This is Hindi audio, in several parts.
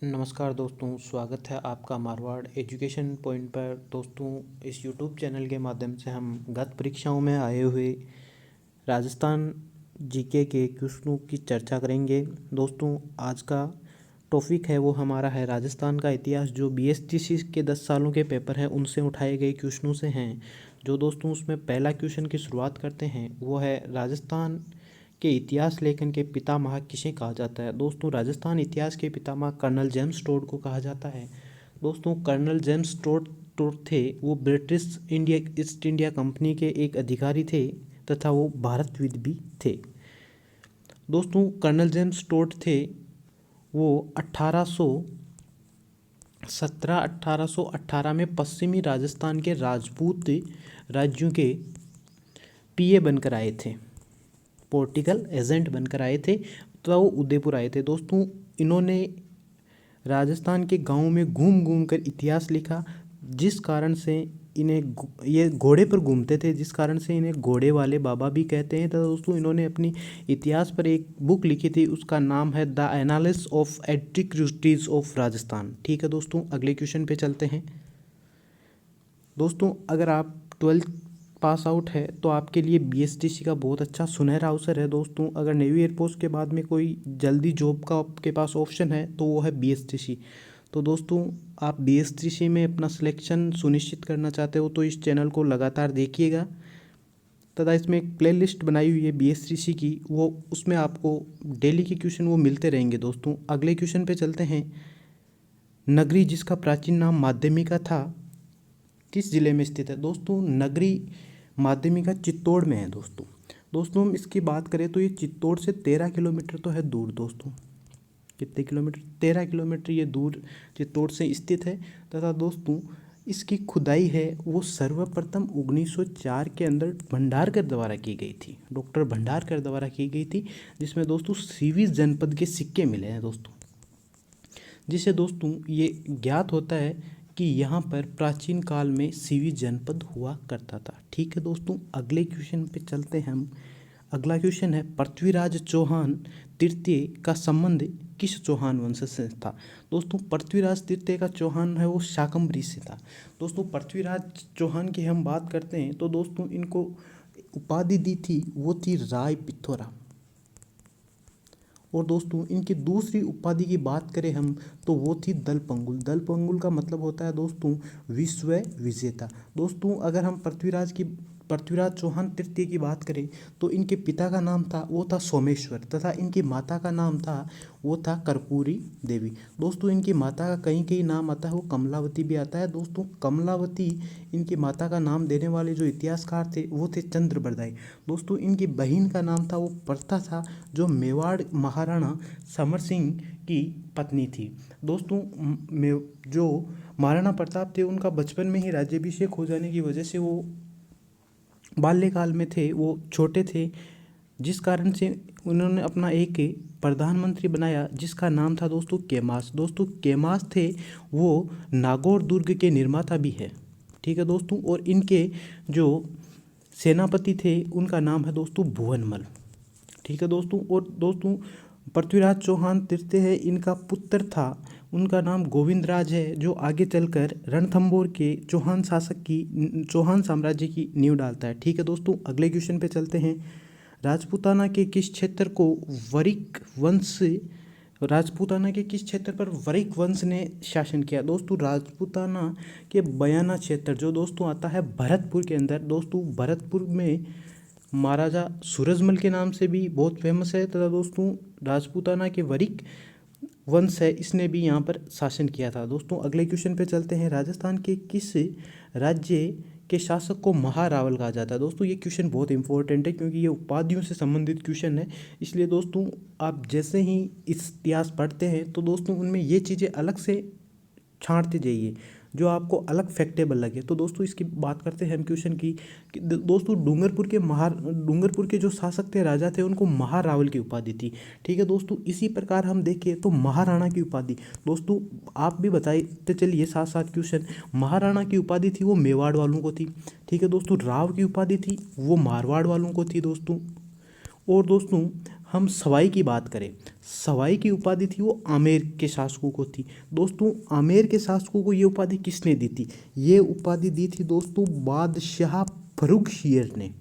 नमस्कार दोस्तों, स्वागत है आपका मारवाड़ एजुकेशन पॉइंट पर। दोस्तों, इस यूट्यूब चैनल के माध्यम से हम गत परीक्षाओं में आए हुए राजस्थान जीके के क्वेश्चनों की चर्चा करेंगे। दोस्तों, आज का टॉपिक है वो हमारा है राजस्थान का इतिहास, जो बीएसटीसी के 10 सालों के पेपर हैं उनसे उठाए गए क्वेश्चनों से हैं। जो दोस्तों उसमें पहला क्वेश्चन की शुरुआत करते हैं वो है राजस्थान के इतिहास लेखन के पितामह किसे कहा जाता है। दोस्तों, राजस्थान इतिहास के पितामह कर्नल जेम्स टोड को कहा जाता है। दोस्तों, कर्नल जेम्स टोड टोड थे वो British India east India company के एक अधिकारी थे तथा वो भारतविद भी थे। दोस्तों, कर्नल जेम्स टोड थे वो 1818 में पश्चिमी राजस्थान के राजपूत राज्यों के पीए बनकर आए थे, पॉलिटिकल एजेंट बनकर आए थे, तो वो उदयपुर आए थे। दोस्तों, इन्होंने राजस्थान के गांवों में घूम घूम कर इतिहास लिखा, जिस कारण से ये घोड़े पर घूमते थे, जिस कारण से इन्हें घोड़े वाले बाबा भी कहते हैं। तो दोस्तों, इन्होंने अपनी इतिहास पर एक बुक लिखी थी, उसका नाम है the analysis of antiquities of Rajasthan. ठीक है दोस्तों, अगले क्वेश्चन पे चलते हैं। दोस्तों, अगर आप 12th पास आउट है तो आपके लिए बीएसटीसी का बहुत अच्छा सुनहरा अवसर है। दोस्तों, अगर नेवी एयरफोर्स के बाद में कोई जल्दी जॉब का आपके पास ऑप्शन है तो वो है बीएसटीसी। तो दोस्तों, आप बीएसटीसी में अपना सिलेक्शन सुनिश्चित करना चाहते हो तो इस चैनल को लगातार देखिएगा तथा इसमें एक प्लेलिस्ट बनाई हुई है बीएसटीसी की, वो उसमें आपको डेली के क्वेश्चन वो मिलते रहेंगे। दोस्तों, अगले क्वेश्चन पे चलते हैं। नगरी जिसका प्राचीन नाम माध्यमिका था किस जिले में स्थित है। दोस्तों, नगरी माध्यमिका चित्तौड़ में है। दोस्तों हम इसकी बात करें तो ये चित्तौड़ से 13 किलोमीटर तो है दूर। दोस्तों, कितने किलोमीटर? 13 किलोमीटर ये दूर चित्तौड़ से स्थित है। तथा दोस्तों, इसकी खुदाई है वो सर्वप्रथम 1904 के अंदर भंडारकर द्वारा की गई थी, डॉक्टर भंडारकर द्वारा की गई थी, जिसमें दोस्तों सीवी जनपद के सिक्के मिले हैं। दोस्तों, जिसे दोस्तों ये ज्ञात होता है कि यहाँ पर प्राचीन काल में सीवी जनपद हुआ करता था। ठीक है दोस्तों, अगले क्वेश्चन पे चलते हैं हम। अगला क्वेश्चन है पृथ्वीराज चौहान तृतीय का संबंध किस चौहान वंश से था। दोस्तों, पृथ्वीराज तृतीय का चौहान है वो शाकंभरी से था। दोस्तों, पृथ्वीराज चौहान की हम बात करते हैं तो दोस्तों इनको उपाधि दी थी वो थी राय पिथौरा। और दोस्तों, इनकी दूसरी उपाधि की बात करें हम तो वो थी दलपंगुल। दलपंगुल का मतलब होता है दोस्तों विश्व विजेता। दोस्तों, अगर हम पृथ्वीराज चौहान तृतीय की बात करें तो इनके पिता का नाम था वो था सोमेश्वर तथा इनकी माता का नाम था वो था कर्पूरी देवी। दोस्तों, इनकी माता का कहीं कहीं नाम आता है वो कमलावती भी आता है। दोस्तों, कमलावती इनकी माता का नाम देने वाले जो इतिहासकार थे वो थे चंद्र बरदाई। दोस्तों, इनकी बहन का नाम था वो प्रथा था, जो मेवाड़ महाराणा समर सिंह की पत्नी थी। दोस्तों, जो महाराणा प्रताप थे उनका बचपन में ही राज्याभिषेक हो जाने की वजह से वो बाल्यकाल में थे, वो छोटे थे, जिस कारण से उन्होंने अपना एक प्रधानमंत्री बनाया जिसका नाम था दोस्तों केमास। दोस्तों, केमास थे वो नागौर दुर्ग के निर्माता भी है। ठीक है दोस्तों, और इनके जो सेनापति थे उनका नाम है दोस्तों भुवनमल। ठीक है दोस्तों, और दोस्तों पृथ्वीराज चौहान तृतीय है, इनका पुत्र था, उनका नाम गोविंदराज है, जो आगे चलकर रणथंभौर के चौहान साम्राज्य की नींव डालता है। ठीक है दोस्तों, अगले क्वेश्चन पे चलते हैं। राजपूताना के किस क्षेत्र को राजपूताना के किस क्षेत्र पर वरिक वंश ने शासन किया। दोस्तों, राजपूताना के बयाना क्षेत्र जो दोस्तों आता है भरतपुर के अंदर। दोस्तों, भरतपुर में महाराजा सूरजमल के नाम से भी बहुत फेमस है तथा दोस्तों राजपूताना के वरिक वंश है, इसने भी यहाँ पर शासन किया था। दोस्तों, अगले क्वेश्चन पे चलते हैं। राजस्थान के किस राज्य के शासक को महारावल कहा जाता है। दोस्तों, ये क्वेश्चन बहुत इंपॉर्टेंट है क्योंकि ये उपाधियों से संबंधित क्वेश्चन है, इसलिए दोस्तों आप जैसे ही इतिहास पढ़ते हैं तो दोस्तों उनमें ये चीज़ें अलग से छांटते जाइए जो आपको अलग फैक्टेबल लगे। तो दोस्तों इसकी बात करते हैं हम क्वेश्चन की कि दोस्तों डूंगरपुर के जो शासक थे, राजा थे, उनको महारावल की उपाधि थी। ठीक है दोस्तों, इसी प्रकार हम देखें तो महाराणा की उपाधि, दोस्तों आप भी बताते चलिए साथ साथ क्वेश्चन। महाराणा की उपाधि थी वो मेवाड़ वालों को थी। ठीक है दोस्तों, राव की उपाधि थी वो मारवाड़ वालों को थी। दोस्तों, और दोस्तों हम सवाई की बात करें, सवाई की उपाधि थी वो आमेर के शासकों को थी। दोस्तों आमेर के शासकों को ये उपाधि किसने दी थी? ये उपाधि दी थी दोस्तों बादशाह फर्रुखशियर ने।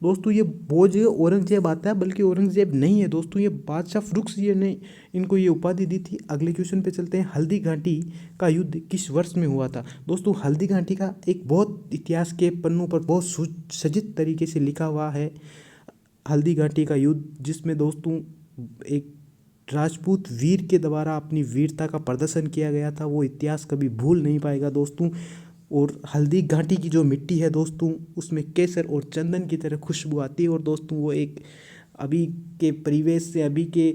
दोस्तों ये बहुत जगह औरंगजेब आता है, बल्कि औरंगजेब नहीं है दोस्तों, ये बादशाह फर्रुखशियर ने इनको ये उपाधि दी थी। अगले क्वेश्चन पे चलते हैं, हल्दी घाटी का युद्ध किस वर्ष में हुआ था? दोस्तों हल्दी घाटी का एक बहुत इतिहास के पन्नों पर बहुत सुसज्जित तरीके से लिखा हुआ है हल्दी घाटी का युद्ध, जिसमें दोस्तों एक राजपूत वीर के द्वारा अपनी वीरता का प्रदर्शन किया गया था। वो इतिहास कभी भूल नहीं पाएगा दोस्तों। और हल्दी घाटी की जो मिट्टी है दोस्तों, उसमें केसर और चंदन की तरह खुशबू आती है। और दोस्तों वो एक अभी के परिवेश से, अभी के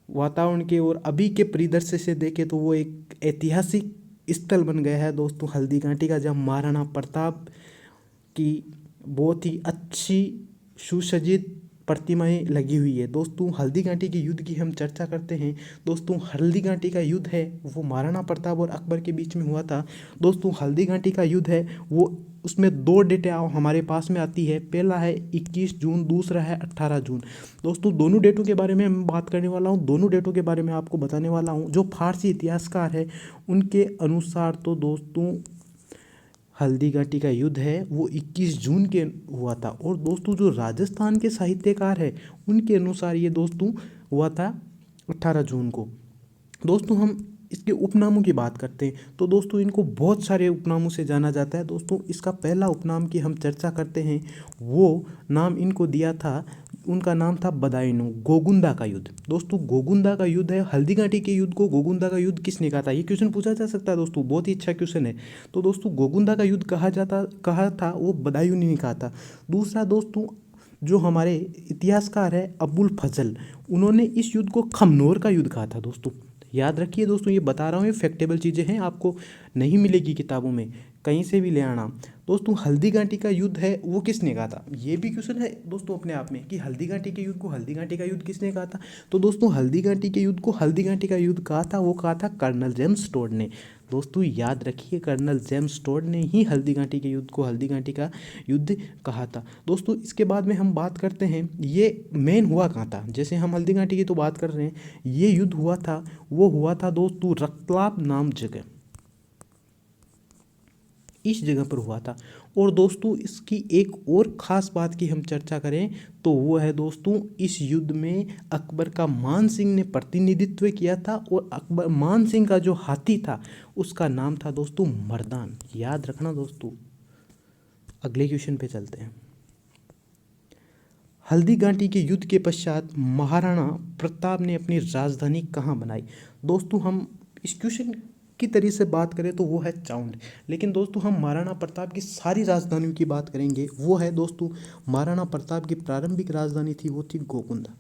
वातावरण के और अभी के परिदृश्य से देखें तो वो एक ऐतिहासिक स्थल बन गया है दोस्तों हल्दी घाटी का, जहाँ महाराणा प्रताप की बहुत ही अच्छी सुसज्जित प्रतिमाएं लगी हुई है। दोस्तों हल्दी घाटी के युद्ध की हम चर्चा करते हैं। दोस्तों हल्दी घाटी का युद्ध है वो महाराणा प्रताप और अकबर के बीच में हुआ था। दोस्तों हल्दी घाटी का युद्ध है वो, उसमें दो डेटें हमारे पास में आती है। पहला है 21 जून, दूसरा है 18 जून। दोस्तों दोनों डेटों के बारे में मैं बात करने वाला हूँ, दोनों डेटों के बारे में आपको बताने वाला हूँ। जो फारसी इतिहासकार है उनके अनुसार तो दोस्तों हल्दी घाटी का युद्ध है वो 21 जून के हुआ था। और दोस्तों जो राजस्थान के साहित्यकार है उनके अनुसार ये दोस्तों हुआ था 18 जून को। दोस्तों हम इसके उपनामों की बात करते हैं तो दोस्तों इनको बहुत सारे उपनामों से जाना जाता है। दोस्तों इसका पहला उपनाम की हम चर्चा करते हैं, वो नाम इनको दिया था, उनका नाम था बदायूं, गोगुंदा का युद्ध। दोस्तों गोगुंदा का युद्ध है, हल्दी घाटी के युद्ध को गोगुंदा का युद्ध किसने कहा था? ये क्वेश्चन पूछा जा सकता है दोस्तों, बहुत ही अच्छा क्वेश्चन है। तो दोस्तों गोगुंदा का युद्ध कहा था वो बदायूं ने कहा था। दूसरा दोस्तों जो हमारे इतिहासकार है अबुल फजल, उन्होंने इस युद्ध को खमनोर का युद्ध कहा था। दोस्तों याद रखिए दोस्तों, ये बता रहा हूँ, ये फैक्टेबल चीज़ें हैं, आपको नहीं मिलेगी किताबों में, कहीं से भी ले आना। दोस्तों हल्दी घाटी का युद्ध है वो किसने कहा था? ये भी क्वेश्चन है दोस्तों अपने आप में कि हल्दी घाटी के युद्ध को हल्दी घाटी का युद्ध किसने कहा था? तो दोस्तों हल्दी घाटी के युद्ध को हल्दी घाटी का युद्ध कहा था, वो कहा था कर्नल जेम्स टोड ने। दोस्तों याद रखिए कर्नल जेम्स टोड ने ही हल्दी घाटी के युद्ध को हल्दी घाटी का युद्ध कहा था। दोस्तों इसके बाद में हम बात करते हैं ये मेन हुआ कहाँ था। जैसे हम हल्दी घाटी की तो बात कर रहे हैं, ये युद्ध हुआ था, वो हुआ था दोस्तों रतलाम नाम जगह, इस जगह पर हुआ था। और दोस्तों इसकी एक और ख़ास बात की हम चर्चा करें तो वो है दोस्तों इस युद्ध में अकबर का मान सिंह ने प्रतिनिधित्व किया था। और अकबर मान सिंह का जो हाथी था उसका नाम था दोस्तों मर्दान, याद रखना दोस्तों। अगले क्वेश्चन पे चलते हैं। हल्दी घाटी के युद्ध के पश्चात महाराणा प्रताप ने अपनी राजधानी कहाँ बनाई? दोस्तों हम इस क्वेश्चन की तरीके से बात करें तो वो है चाउंड, लेकिन दोस्तों हम महाराणा प्रताप की सारी राजधानियों की बात करेंगे। वो है दोस्तों महाराणा प्रताप की प्रारंभिक राजधानी थी वो थी गोकुंदा,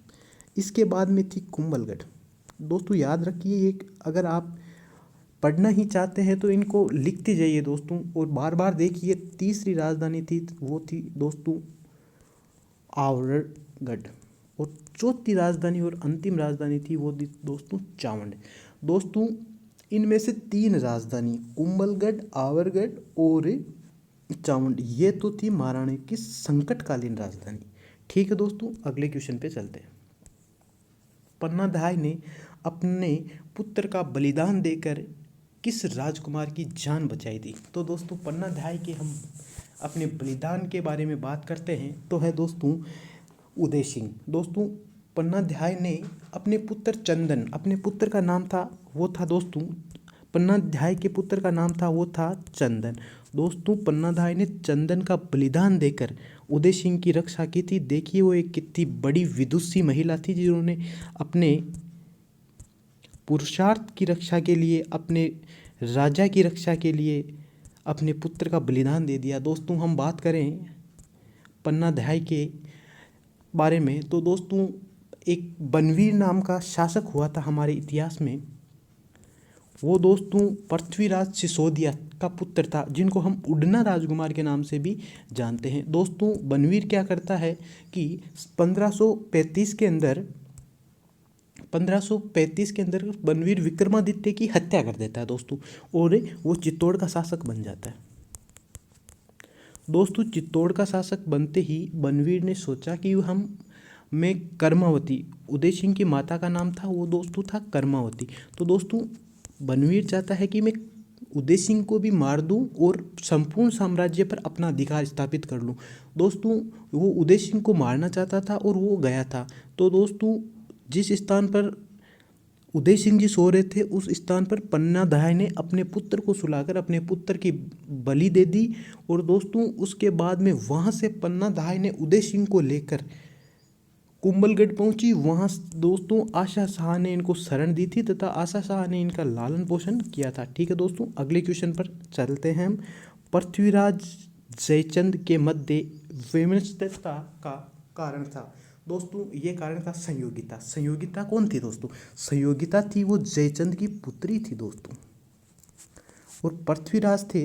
इसके बाद में थी कुंभलगढ़। दोस्तों याद रखिए ये, अगर आप पढ़ना ही चाहते हैं तो इनको लिखते जाइए दोस्तों और बार बार देखिए। तीसरी राजधानी थी वो थी दोस्तों आवरगढ़, और चौथी राजधानी और अंतिम राजधानी थी वो थी दोस्तों चावंड। दोस्तों इनमें से तीन राजधानी कुंभलगढ़, आवरगढ़ और चावंड, ये तो थी महाराणा की संकटकालीन राजधानी। ठीक है दोस्तों अगले क्वेश्चन पे चलते हैं। पन्नाधाय ने अपने पुत्र का बलिदान देकर किस राजकुमार की जान बचाई थी? तो दोस्तों पन्नाधाय के हम अपने बलिदान के बारे में बात करते हैं तो है दोस्तों उदय सिंह। दोस्तों पन्नाधाय ने अपने पुत्र चंदन, अपने पुत्र का नाम था वो था दोस्तों, पन्नाधाय के पुत्र का नाम था वो था चंदन। दोस्तों पन्नाधाय ने चंदन का बलिदान देकर उदय सिंह की रक्षा की थी। देखिए वो एक कितनी बड़ी विदुषी महिला थी जिन्होंने अपने पुरुषार्थ की रक्षा के लिए, अपने राजा की रक्षा के लिए अपने पुत्र का बलिदान दे दिया। दोस्तों हम बात करें पन्नाधाय के बारे में तो दोस्तों एक बनवीर नाम का शासक हुआ था हमारे इतिहास में, वो दोस्तों पृथ्वीराज सिसोदिया का पुत्र था, जिनको हम उड़ना राजकुमार के नाम से भी जानते हैं। दोस्तों बनवीर क्या करता है कि 1535 के अंदर बनवीर विक्रमादित्य की हत्या कर देता है दोस्तों, और वो चित्तौड़ का शासक बन जाता है। दोस्तों चित्तौड़ का शासक बनते ही बनवीर ने सोचा कि मैं कर्मावती, उदय सिंह की माता का नाम था वो दोस्तों था कर्मावती। तो दोस्तों बनवीर चाहता है कि मैं उदय सिंह को भी मार दूं और संपूर्ण साम्राज्य पर अपना अधिकार स्थापित कर लूं। दोस्तों वो उदय सिंह को मारना चाहता था और वो गया था। तो दोस्तों जिस स्थान पर उदय सिंह जी सो रहे थे उस स्थान पर पन्ना दहाई ने अपने पुत्र को सुलाकर अपने पुत्र की बलि दे दी। और दोस्तों उसके बाद में वहाँ से पन्ना दहाई ने उदय सिंह को लेकर कुंभलगढ़ पहुंची। वहाँ दोस्तों आशा शाह ने इनको शरण दी थी तथा आशा शाह ने इनका लालन पोषण किया था। ठीक है दोस्तों, अगले क्वेश्चन पर चलते हैं हम। पृथ्वीराज जयचंद के मध्य वैमनस्यता का कारण था। दोस्तों ये कारण था संयोगिता। संयोगिता कौन थी दोस्तों? संयोगिता थी वो जयचंद की पुत्री थी दोस्तों। और पृथ्वीराज थे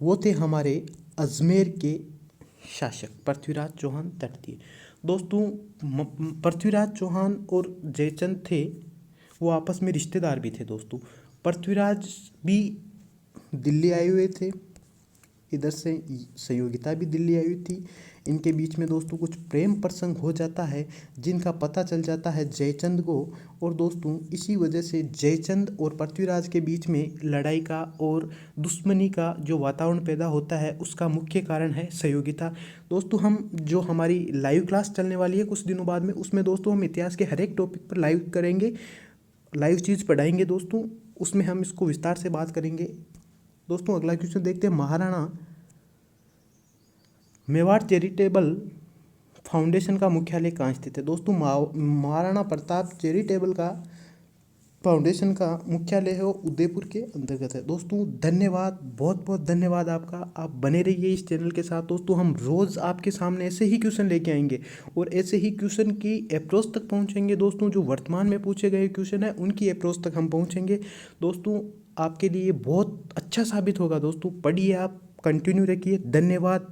वो थे हमारे अजमेर के शासक पृथ्वीराज चौहान तृतीय। दोस्तों पृथ्वीराज चौहान और जयचंद थे वो आपस में रिश्तेदार भी थे दोस्तों। पृथ्वीराज भी दिल्ली आए हुए थे, इधर से संयोगिता भी दिल्ली आई हुई थी। इनके बीच में दोस्तों कुछ प्रेम प्रसंग हो जाता है जिनका पता चल जाता है जयचंद को। और दोस्तों इसी वजह से जयचंद और पृथ्वीराज के बीच में लड़ाई का और दुश्मनी का जो वातावरण पैदा होता है उसका मुख्य कारण है संयोगिता। दोस्तों हम जो हमारी लाइव क्लास चलने वाली है कुछ दिनों बाद में, उसमें दोस्तों हम इतिहास के हर एक टॉपिक पर लाइव करेंगे, लाइव चीज़ पढ़ाएंगे दोस्तों, उसमें हम इसको विस्तार से बात करेंगे। दोस्तों अगला क्वेश्चन देखते हैं। महाराणा मेवाड़ चैरिटेबल फाउंडेशन का मुख्यालय कहाँ स्थित है? दोस्तों महाराणा प्रताप चैरिटेबल का फाउंडेशन का मुख्यालय है वो उदयपुर के अंतर्गत है। दोस्तों धन्यवाद, बहुत बहुत धन्यवाद आपका। आप बने रहिए इस चैनल के साथ। दोस्तों हम रोज़ आपके सामने ऐसे ही क्वेश्चन लेके आएंगे और ऐसे ही क्वेश्चन की अप्रोच तक पहुंचेंगे। दोस्तों जो वर्तमान में पूछे गए क्वेश्चन है उनकी अप्रोच तक हम पहुंचेंगे। दोस्तों आपके लिए बहुत अच्छा साबित होगा। दोस्तों पढ़िए, आप कंटिन्यू रखिए। धन्यवाद।